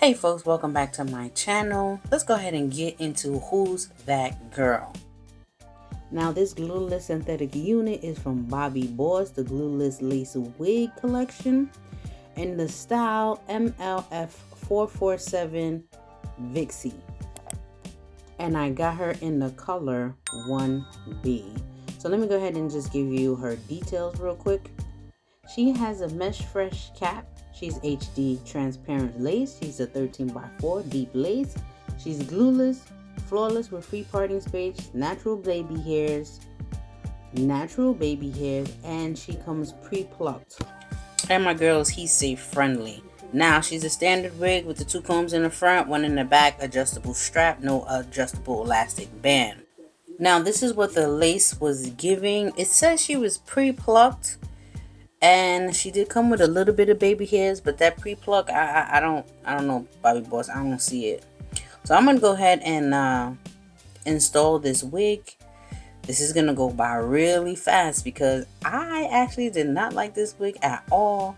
Hey folks, welcome back to my channel. Let's go ahead and get into Who's That Girl. Now this glueless synthetic unit is from Bobbi the Glueless Lace Wig Collection in the style MLF447 VIXIE. And I got her in the color 1B. So let me go ahead and just give you her details real quick. She has a mesh fresh cap. She's HD transparent lace. She's a 13x4 deep lace. She's glueless, flawless with free parting space, natural baby hairs, and she comes pre-plucked. And my girl is heat safe friendly. Now she's a standard wig with the 2 combs in the front, 1 in the back, adjustable strap, no adjustable elastic band. Now this is what the lace was giving. It says she was pre-plucked. And she did come with a little bit of baby hairs, but that pre-pluck, I don't know, Bobbi Boss, I don't see it. So I'm gonna go ahead and install this wig. This is gonna go by really fast because I actually did not like this wig at all.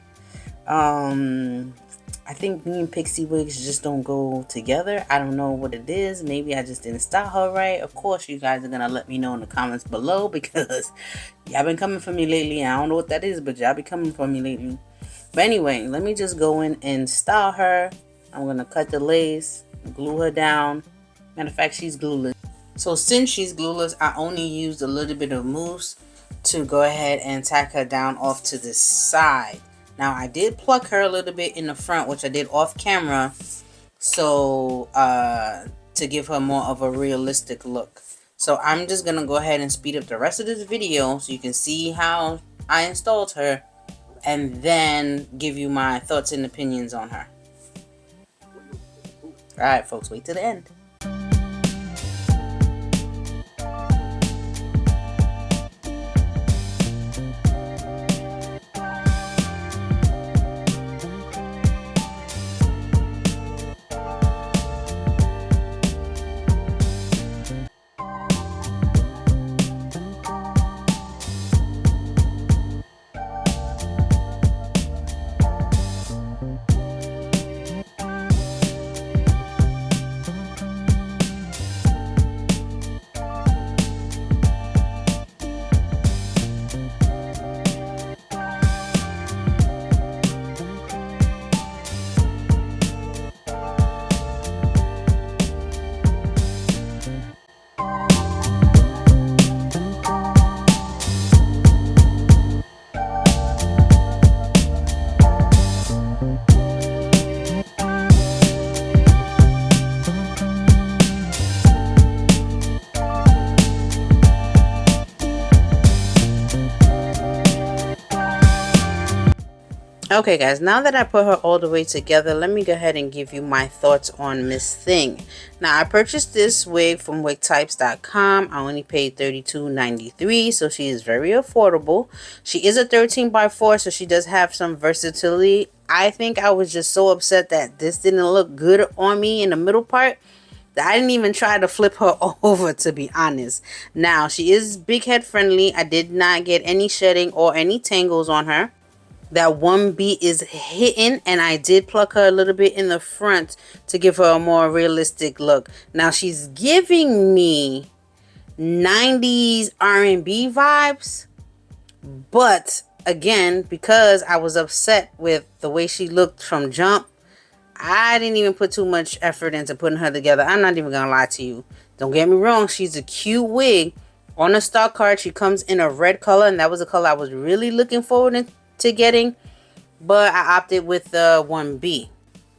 I think me and pixie wigs just don't go together. I don't know what it is. Maybe I just didn't style her right. Of course, you guys are gonna let me know in the comments below because y'all been coming for me lately. I don't know what that is, but y'all be coming for me lately. But anyway, let me just go in and style her. I'm gonna cut the lace, glue her down. Matter of fact, she's glueless. So since she's glueless, I only used a little bit of mousse to go ahead and tack her down off to the side. Now I did pluck her a little bit in the front, which I did off camera, so to give her more of a realistic look. So I'm just gonna go ahead and speed up the rest of this video so you can see how I installed her, and then give you my thoughts and opinions on her. All right, folks, wait till the end. Okay guys, now that I put her all the way together, let me go ahead and give you my thoughts on Miss Thing. Now I purchased this wig from wigtypes.com. I only paid $32.93, so she is very affordable. She is a 13x4, so she does have some versatility. I think I was just so upset that this didn't look good on me in the middle part that I didn't even try to flip her over, to be honest. Now she is big head friendly. I did not get any shedding or any tangles on her. That 1B is hidden, and I did pluck her a little bit in the front to give her a more realistic look. Now she's giving me 90s R&B vibes, but again, because I was upset with the way she looked from jump, I didn't even put too much effort into putting her together. I'm not even gonna lie to you. Don't get me wrong, she's a cute wig. On the stock card, she comes in a red color, and that was a color I was really looking forward to getting, but I opted with the 1B.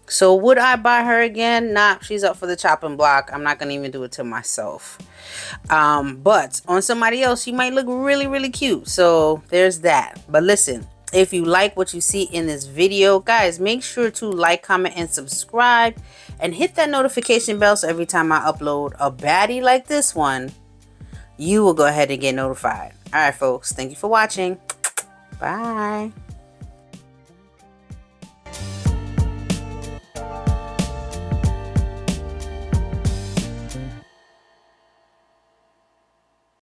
So would I buy her again? Nah, she's up for the chopping block. I'm not gonna even do it to myself. But on somebody else, she might look really cute. So there's that. But listen, if you like what you see in this video, guys, make sure to like, comment, and subscribe, and hit that notification bell so every time I upload a baddie like this one, you will go ahead and get notified. All right, folks, thank you for watching. Bye.